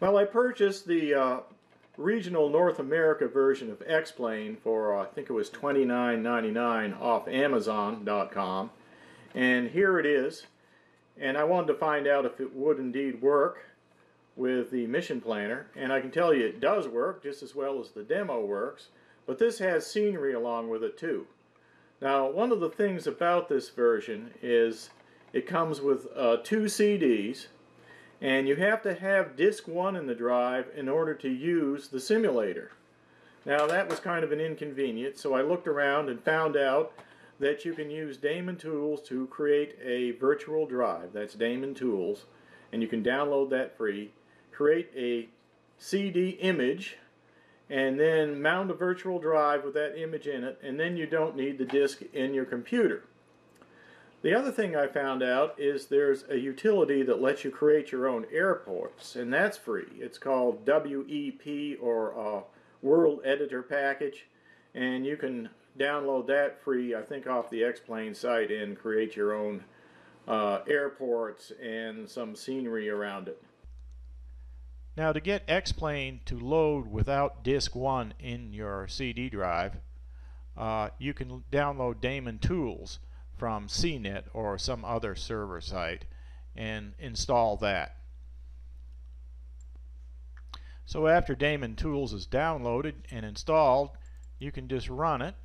Well, I purchased the regional North America version of X-Plane for I think it was $29.99 off Amazon.com, and here it is. And I wanted to find out if it would indeed work with the Mission Planner, and I can tell you it does work just as well as the demo works, but this has scenery along with it too. Now, one of the things about this version is it comes with 2 CDs, and you have to have disc 1 in the drive in order to use the simulator. Now, that was kind of an inconvenience, so I looked around and found out that you can use Daemon Tools to create a virtual drive. That's Daemon Tools, and you can download that free, create a CD image, and then mount a virtual drive with that image in it, and then you don't need the disk in your computer. The other thing I found out is there's a utility that lets you create your own airports, and that's free. It's called WEP, or World Editor Package, and you can download that free, I think, off the X-Plane site and create your own airports and some scenery around it. Now, to get X-Plane to load without disk 1 in your CD drive, you can download Daemon Tools from CNET or some other server site and install that. So after Daemon Tools is downloaded and installed, you can just run it.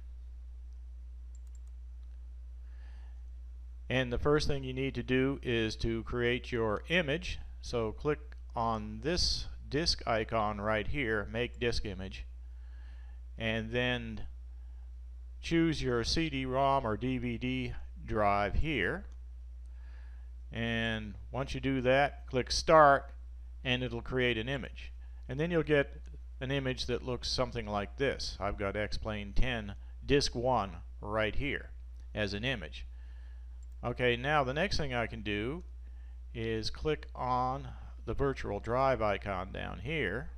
And the first thing you need to do is to create your image. So click on this disk icon right here, Make Disk Image, and then choose your CD-ROM or DVD drive here, and once you do that, click Start, and it'll create an image, and then you'll get an image that looks something like this. I've got X-Plane 10 disk 1 right here as an image. Okay, now the next thing I can do is click on the virtual drive icon down here,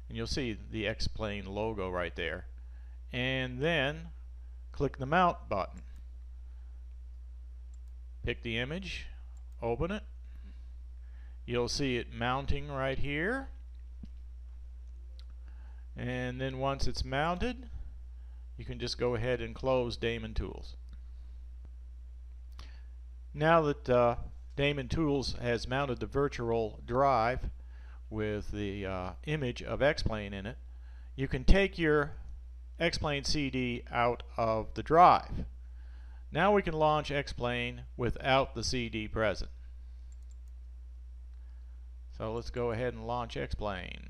and you'll see the X-Plane logo right there, and then click the Mount button. Pick the image, open it. You'll see it mounting right here, and then once it's mounted, you can just go ahead and close Daemon Tools. Now that Daemon Tools has mounted the virtual drive with the image of X-Plane in it, you can take your X-Plane CD out of the drive. Now we can launch X-Plane without the CD present. So let's go ahead and launch X-Plane.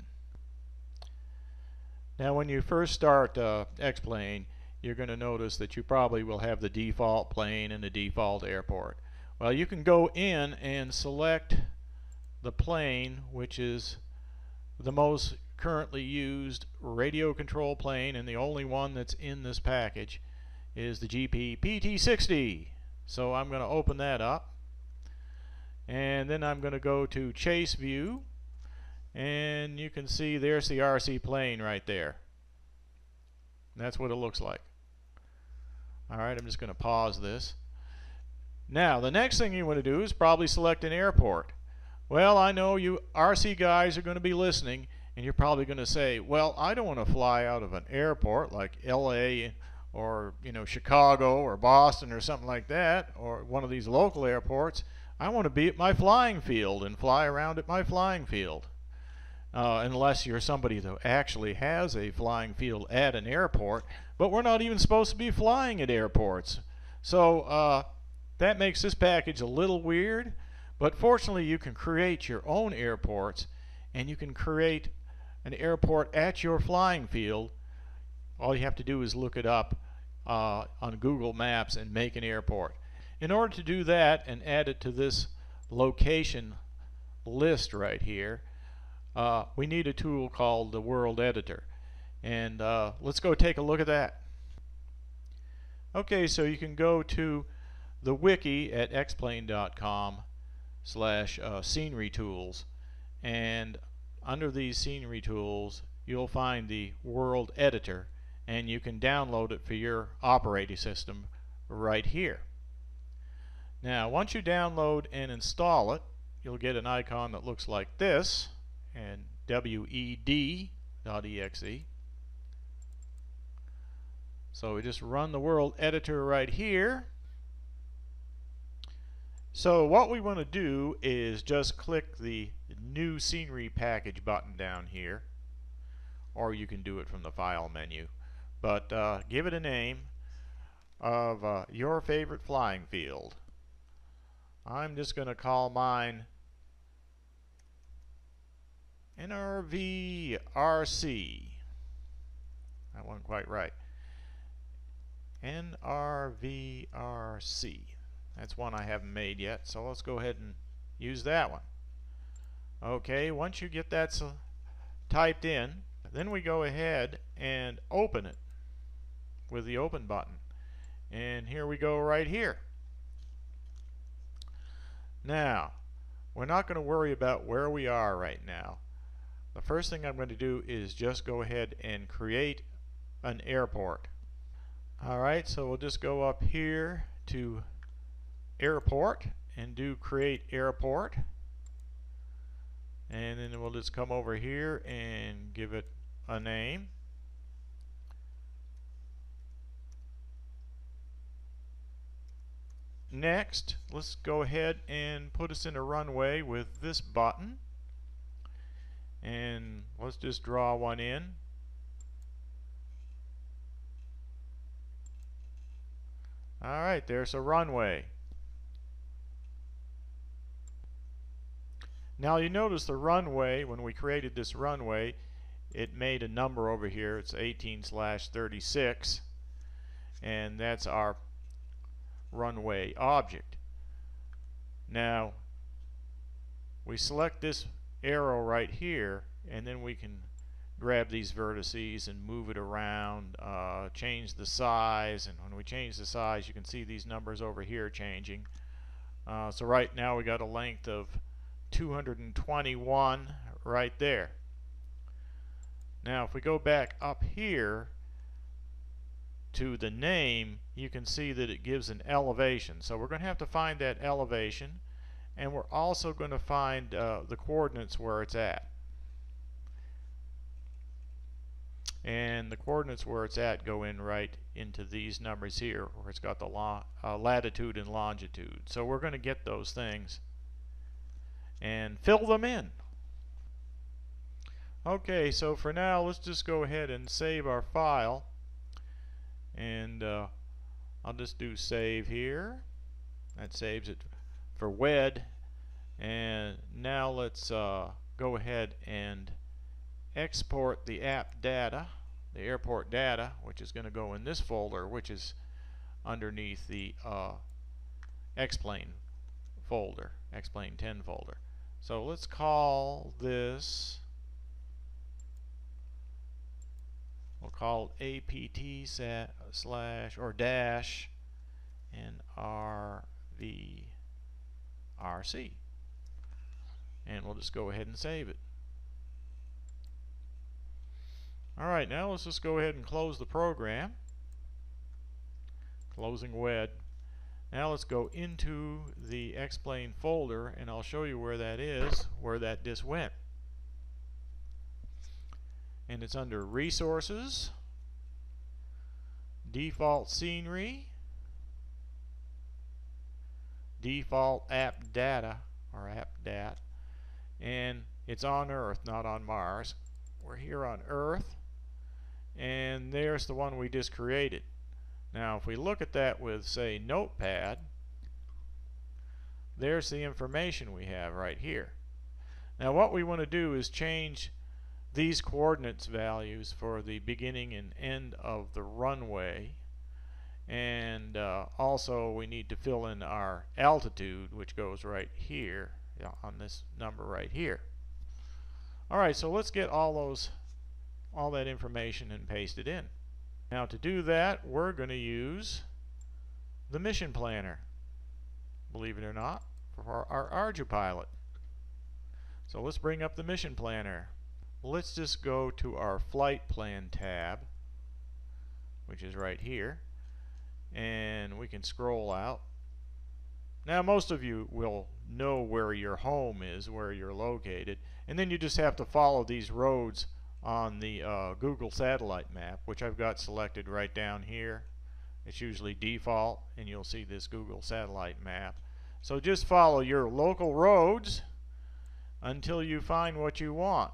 Now when you first start X-Plane, you're going to notice that you probably will have the default plane and the default airport. Well, you can go in and select the plane, which is the most currently used radio control plane, and the only one that's in this package is the GP PT60. So I'm going to open that up, and then I'm going to go to Chase View, and you can see there's the RC plane right there. And that's what it looks like. Alright, I'm just going to pause this. Now, the next thing you want to do is probably select an airport. Well, I know you RC guys are going to be listening, and you're probably going to say, well, I don't want to fly out of an airport like LA or Chicago or Boston or something like that, or one of these local airports. I want to be at my flying field and fly around at my flying field. Unless you're somebody that actually has a flying field at an airport, but we're not even supposed to be flying at airports. So that makes this package a little weird, but fortunately you can create your own airports, and you can create an airport at your flying field. All you have to do is look it up on Google Maps and make an airport. In order to do that and add it to this location list right here, we need a tool called the World Editor, and let's go take a look at that. Okay, so you can go to the wiki at xplane.com/scenery tools, and under these scenery tools you'll find the World Editor, and you can download it for your operating system right here. Now once you download and install it, you'll get an icon that looks like this, and wed.exe. So we just run the world editor right here. So what we want to do is just click the new scenery package button down here, or you can do it from the file menu, but give it a name of your favorite flying field. I'm just going to call mine NRVRC. That wasn't quite right. NRVRC. That's one I haven't made yet, so let's go ahead and use that one. Okay, once you get that typed in, then we go ahead and open it with the open button. And here we go right here. Now, we're not going to worry about where we are right now. The first thing I'm going to do is just go ahead and create an airport. Alright, so we'll just go up here to Airport and do Create Airport. And then we'll just come over here and give it a name. Next, let's go ahead and put us in a runway with this button. And let's just draw one in. Alright, there's a runway. Now you notice the runway, when we created this runway, it made a number over here. It's 18/36, and that's our runway object. Now we select this arrow right here, and then we can grab these vertices and move it around, change the size, and when we change the size you can see these numbers over here changing. So right now we got a length of 221 right there. Now if we go back up here to the name, you can see that it gives an elevation. So we're going to have to find that elevation, and we're also going to find the coordinates where it's at. And the coordinates where it's at go in right into these numbers here where it's got the latitude and longitude. So we're going to get those things and fill them in. Okay, so for now let's just go ahead and save our file, and I'll just do save here. That saves it for WED. And now let's go ahead and export the app data, the airport data, which is going to go in this folder, which is underneath the X-Plane folder, X-Plane 10 folder. So let's call this, we'll call it apt slash or dash NRVRC, and we'll just go ahead and save it. Alright, now let's just go ahead and close the program. Closing WED. Now let's go into the X-Plane folder, and I'll show you where that is, where that disk went. And it's under Resources, Default Scenery, Default App Data, or App Dat, and it's on Earth, not on Mars. We're here on Earth, and there's the one we just created. Now if we look at that with, say, Notepad, there's the information we have right here. Now what we want to do is change these coordinates values for the beginning and end of the runway, and also we need to fill in our altitude, which goes right here on this number right here. Alright, so let's get all that information and paste it in. Now to do that, we're going to use the Mission Planner, believe it or not, for our Ardupilot. So let's bring up the Mission Planner. Let's just go to our Flight Plan tab, which is right here, and we can scroll out. Now most of you will know where your home is, where you're located, and then you just have to follow these roads on the Google satellite map, which I've got selected right down here. It's usually default, and you'll see this Google satellite map. So just follow your local roads until you find what you want.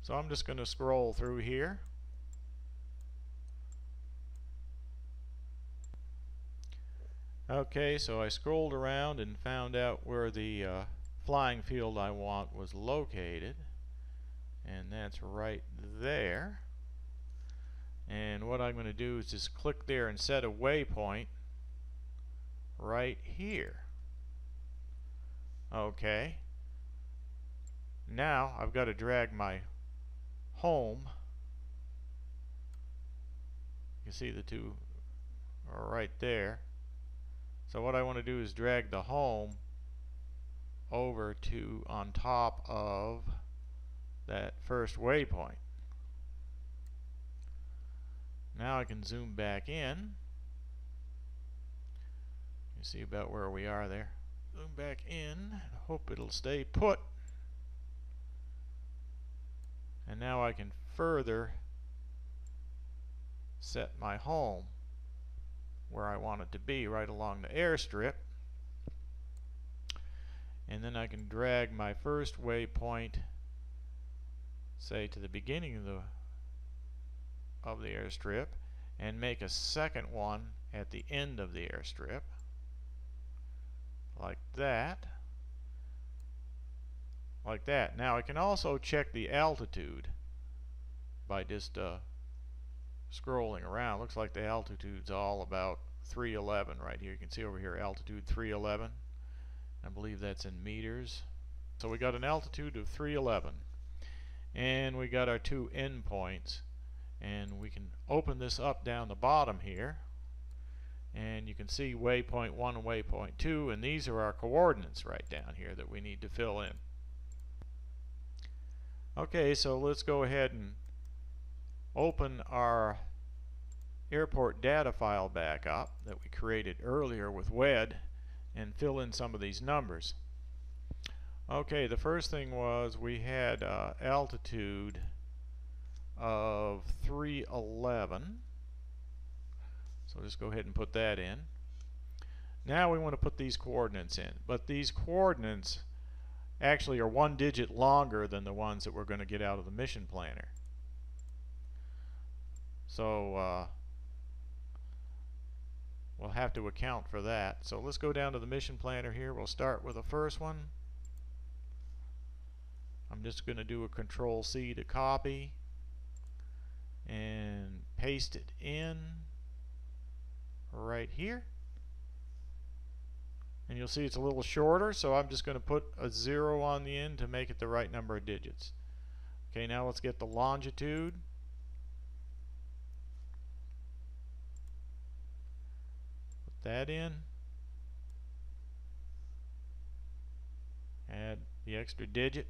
So I'm just going to scroll through here. Okay, so I scrolled around and found out where the flying field I want was located, and that's right there. And what I'm going to do is just click there and set a waypoint right here. Okay, now I've got to drag my home. You can see the two are right there. So what I want to do is drag the home over to on top of that first waypoint. Now I can zoom back in. You see about where we are there. Zoom back in. Hope it'll stay put. And now I can further set my home where I want it to be, right along the airstrip. And then I can drag my first waypoint, say, to the beginning of the airstrip, and make a second one at the end of the airstrip, like that. Like that. Now I can also check the altitude by just scrolling around. Looks like the altitude's all about 311 right here. You can see over here altitude 311. I believe that's in meters. So we got an altitude of 311, and we got our two endpoints, and we can open this up down the bottom here, and you can see waypoint 1 and waypoint 2, and these are our coordinates right down here that we need to fill in. Okay, so let's go ahead and open our airport data file back up that we created earlier with WED and fill in some of these numbers. Okay, the first thing was we had altitude of 311. So just go ahead and put that in. Now we want to put these coordinates in, but these coordinates actually are 1 digit longer than the ones that we're going to get out of the mission planner. So we'll have to account for that. So let's go down to the mission planner here. We'll start with the first one. I'm just going to do a Control-C to copy and paste it in right here. And you'll see it's a little shorter, so I'm just going to put a 0 on the end to make it the right number of digits. Okay, now let's get the longitude. Put that in. Add the extra digit.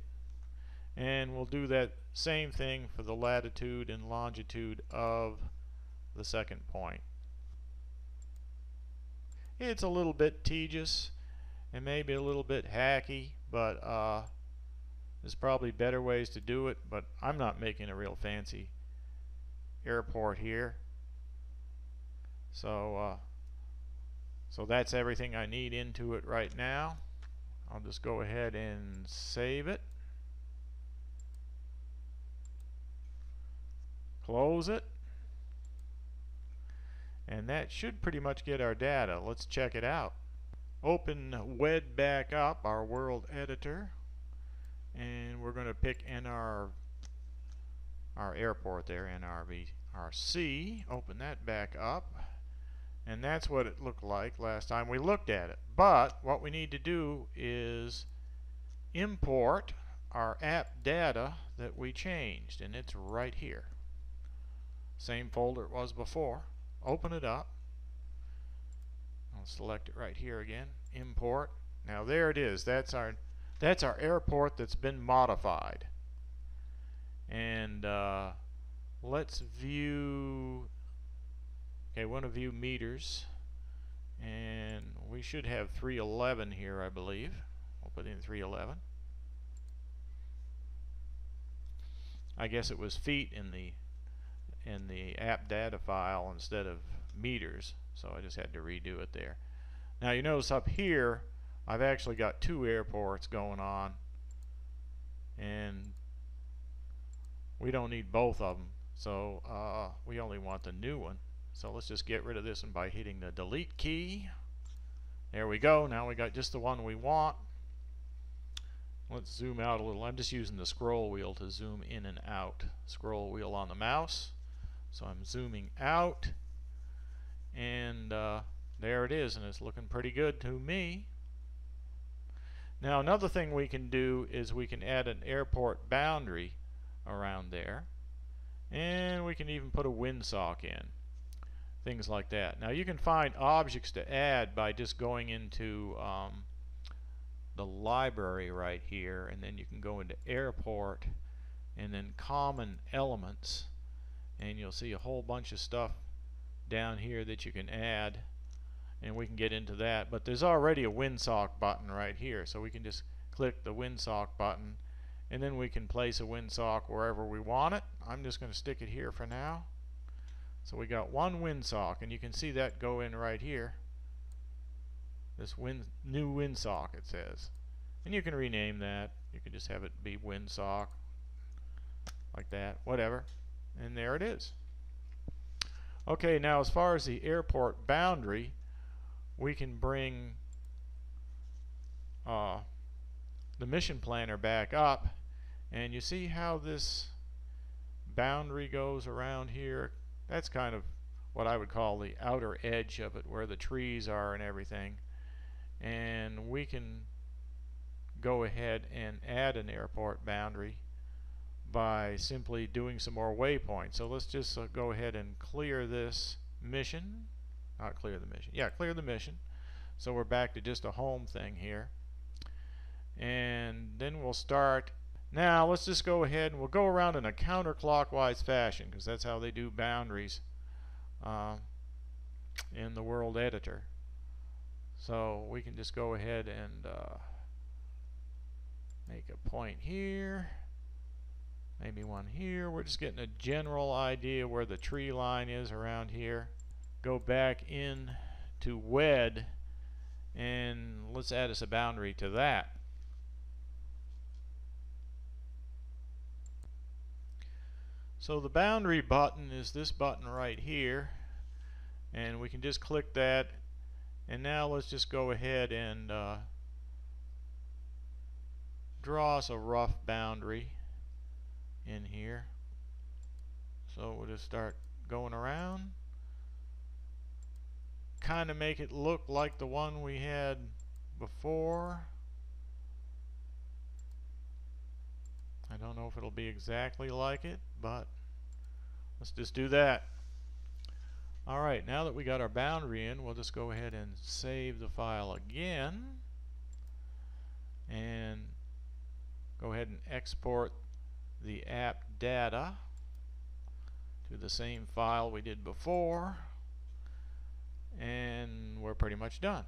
And we'll do that same thing for the latitude and longitude of the second point. It's a little bit tedious and maybe a little bit hacky, but there's probably better ways to do it, but I'm not making a real fancy airport here. So that's everything I need into it right now. I'll just go ahead and save it. Close it. And that should pretty much get our data. Let's check it out. Open WED back up, our world editor, and we're going to pick our airport there, NRVRC. Open that back up, and that's what it looked like last time we looked at it. But what we need to do is import our app data that we changed, and it's right here. Same folder it was before. Open it up. I'll select it right here again. Import. Now there it is. That's our airport that's been modified. And let's view. Okay, I want to view meters, And we should have 311 here, I believe. We'll put in 311. I guess it was feet in the app data file instead of meters, so I just had to redo it there. Now you notice up here I've actually got two airports going on, and we don't need both of them, so we only want the new one. So let's just get rid of this one by hitting the delete key. There we go. Now we got just the one we want. Let's zoom out a little. I'm just using the scroll wheel to zoom in and out. Scroll wheel on the mouse. So I'm zooming out, and there it is, and it's looking pretty good to me. Now another thing we can do is we can add an airport boundary around there, and we can even put a windsock in. Things like that. Now you can find objects to add by just going into the library right here, and then you can go into airport and then common elements, and you'll see a whole bunch of stuff down here that you can add, and we can get into that. But there's already a windsock button right here, so we can just click the windsock button, and then we can place a windsock wherever we want it. I'm just going to stick it here for now. So we got one windsock, and you can see that go in right here. This new windsock, it says. And you can rename that. You can just have it be windsock, like that, whatever. And there it is. Okay, now as far as the airport boundary, we can bring the mission planner back up, and you see how this boundary goes around here. That's kind of what I would call the outer edge of it, where the trees are and everything. And we can go ahead and add an airport boundary by simply doing some more waypoints. So let's just go ahead and clear this mission. Not clear the mission. Yeah, clear the mission. So we're back to just a home thing here. And then we'll start. Now let's just go ahead and we'll go around in a counterclockwise fashion, because that's how they do boundaries in the World Editor. So we can just go ahead and make a point here, maybe one here. We're just getting a general idea where the tree line is around here. Go back in to WED, and let's add us a boundary to that. So the boundary button is this button right here, and we can just click that. And now let's just go ahead and draw us a rough boundary in here. So we'll just start going around, kind of make it look like the one we had before. I don't know if it'll be exactly like it, but let's just do that. Alright, now that we got our boundary in, we'll just go ahead and save the file again, and go ahead and export the app data to the same file we did before, and we're pretty much done.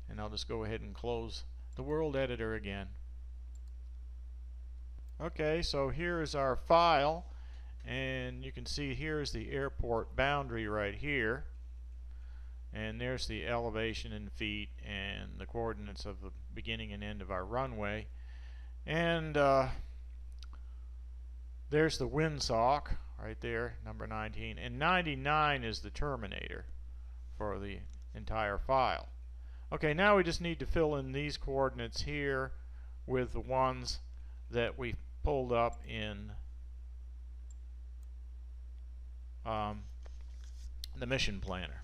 And I'll just go ahead and close the World Editor again. Okay, so here is our file, and you can see here's the airport boundary right here, and there's the elevation in feet and the coordinates of the beginning and end of our runway, and there's the windsock right there, number 19, and 99 is the terminator for the entire file. Okay, now we just need to fill in these coordinates here with the ones that we pulled up in the mission planner.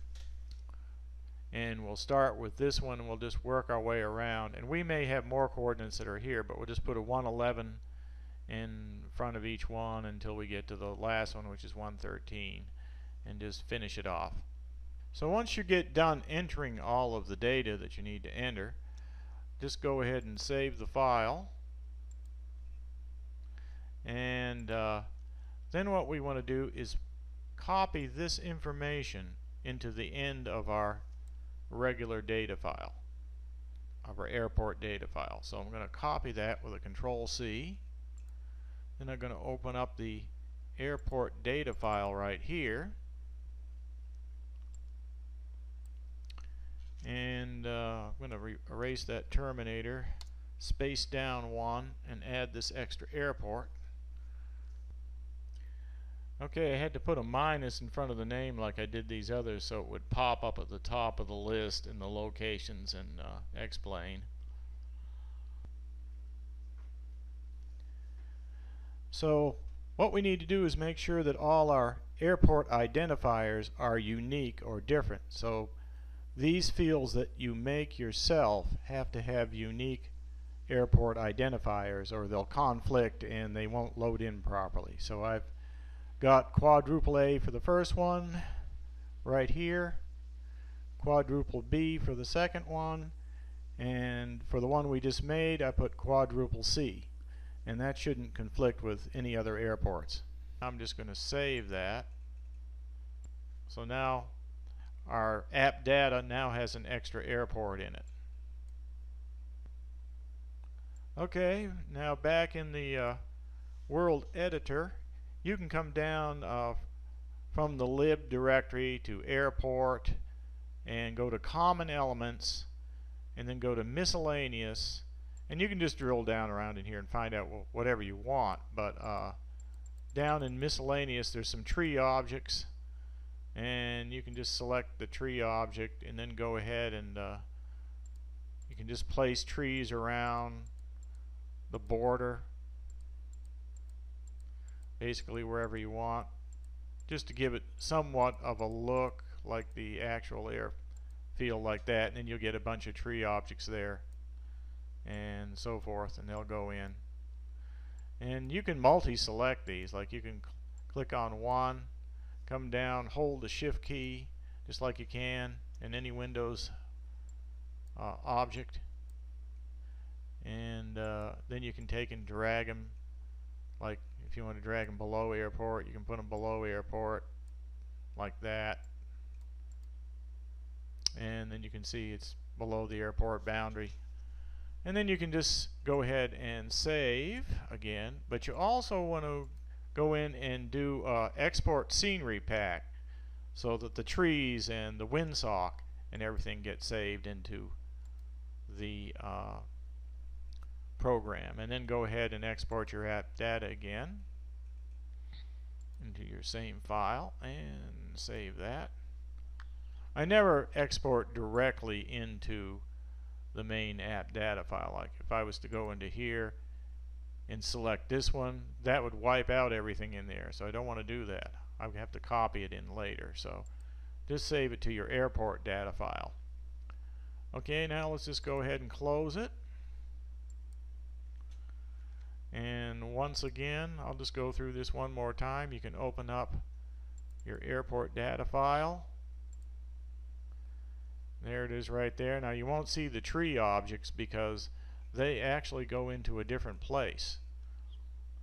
And we'll start with this one, and we'll just work our way around. And we may have more coordinates that are here, but we'll just put a 111 in front of each one until we get to the last one, which is 113, and just finish it off. So once you get done entering all of the data that you need to enter, just go ahead and save the file. And then what we want to do is copy this information into the end of our regular data file, of our airport data file. So I'm going to copy that with a Control-C. Then I'm going to open up the airport data file right here. And I'm going to erase that terminator, space down one, and add this extra airport. Okay, I had to put a minus in front of the name like I did these others so it would pop up at the top of the list in the locations and explain. So what we need to do is make sure that all our airport identifiers are unique or different. So these fields that you make yourself have to have unique airport identifiers or they'll conflict and they won't load in properly. So I've got quadruple A for the first one right here, quadruple B for the second one, and for the one we just made I put quadruple C, and that shouldn't conflict with any other airports. I'm just going to save that. So now our app data now has an extra airport in it. Okay, now back in the world editor, you can come down from the lib directory to airport and go to common elements and then go to miscellaneous, and you can just drill down around in here and find out whatever you want. But down in miscellaneous there's some tree objects, and you can just select the tree object and then go ahead and you can just place trees around the border, basically wherever you want, just to give it somewhat of a look like the actual airfield like that, and then you'll get a bunch of tree objects there and so forth, and they'll go in. And you can multi-select these, like you can click on one, come down, hold the shift key just like you can in any Windows object, and then you can take and drag them. Like if you want to drag them below airport, you can put them below airport like that, and then you can see it's below the airport boundary. And then you can just go ahead and save again, but you also want to go in and do export scenery pack so that the trees and the windsock and everything get saved into the program, and then go ahead and export your app data again into your same file and save that. I never export directly into the main app data file. Like if I was to go into here and select this one, that would wipe out everything in there, so I don't want to do that. I would have to copy it in later, so just save it to your airport data file. Okay, now let's just go ahead and close it. And once again, I'll just go through this one more time. You can open up your airport data file. There it is right there. Now you won't see the tree objects because they actually go into a different place.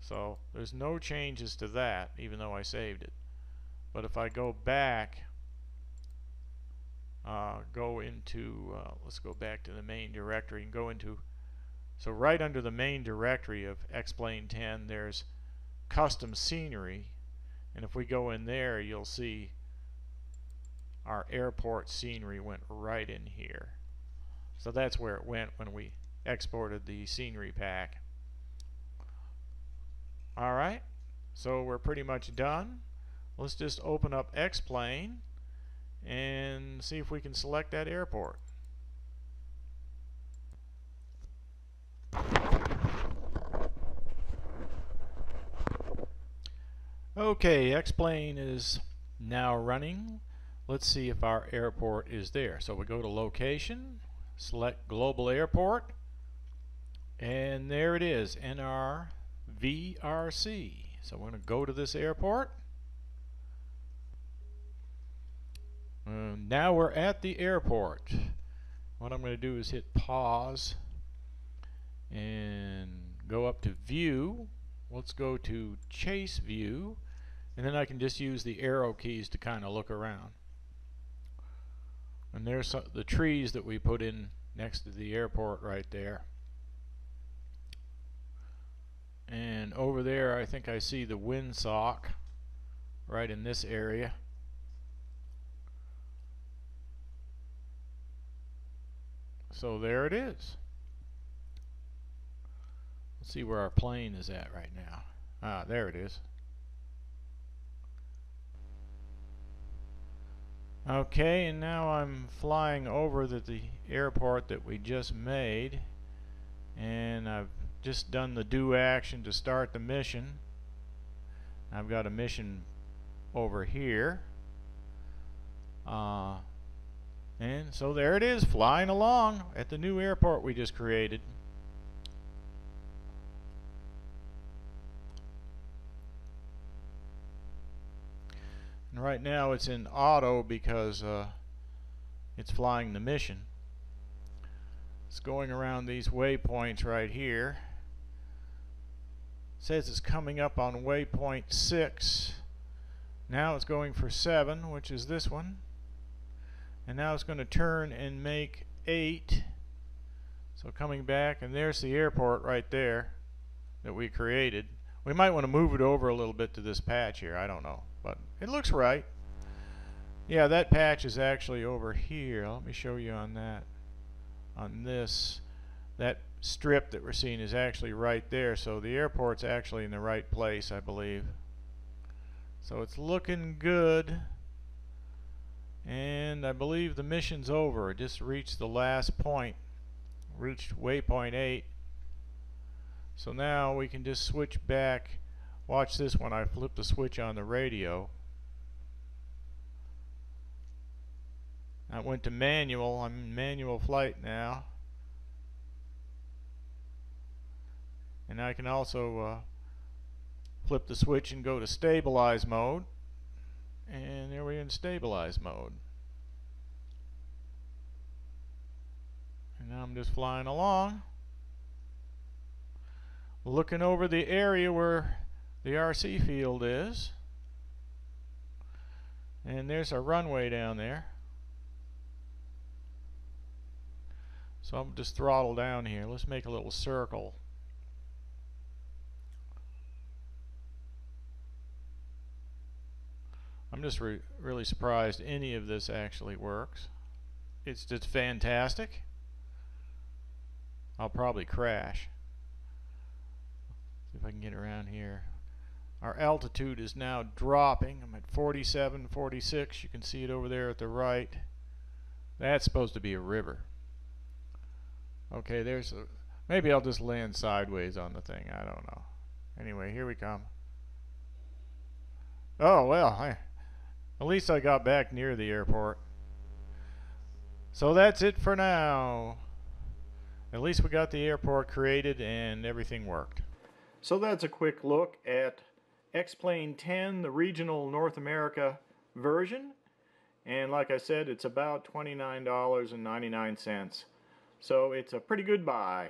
So there's no changes to that, even though I saved it. But if I go back, let's go back to the main directory and go into, so right under the main directory of Explain 10 there's custom scenery, and if we go in there you'll see our airport scenery went right in here. So that's where it went when we exported the scenery pack. Alright, so we're pretty much done. Let's just open up Explain and see if we can select that airport. Okay, Explain is now running. Let's see if our airport is there. So we go to Location, select Global Airport, and there it is, NRVRC. So we're going to go to this airport. Now we're at the airport. What I'm going to do is hit pause and go up to View. Let's go to Chase View, and then I can just use the arrow keys to kind of look around. And there's the trees that we put in next to the airport right there. And over there I think I see the windsock right in this area. So there it is. Let's see where our plane is at right now. Ah, there it is. Okay, and now I'm flying over the airport that we just made, and I've just done the do action to start the mission. I've got a mission over here, and so there it is, flying along at the new airport we just created. And right now it's in auto because it's flying the mission. It's going around these waypoints right here. It says it's coming up on waypoint 6. Now it's going for 7, which is this one. And now it's going to turn and make 8. So coming back, and there's the airport right there that we created. We might want to move it over a little bit to this patch here, I don't know, but it looks right. Yeah, that patch is actually over here. Let me show you on that. On this, that strip that we're seeing is actually right there, so the airport's actually in the right place, I believe. So it's looking good, and I believe the mission's over. It just reached the last point, reached waypoint 8. So now we can just switch back. Watch this when I flip the switch on the radio. I went to manual. I'm in manual flight now. And I can also flip the switch and go to stabilize mode. And there we're in stabilize mode. And now I'm just flying along, looking over the area where the RC field is. And there's our runway down there. So I'm just throttle down here. Let's make a little circle. I'm just really surprised any of this actually works. It's just fantastic. I'll probably crash. See if I can get around here. Our altitude is now dropping. I'm at 47, 46. You can see it over there at the right. That's supposed to be a river. Okay, there's a, maybe I'll just land sideways on the thing. I don't know. Anyway, here we come. Oh, well, at least I got back near the airport. So that's it for now. At least we got the airport created and everything worked. So that's a quick look at X-Plane 10, the regional North America version. And like I said, it's about $29.99. So it's a pretty good buy.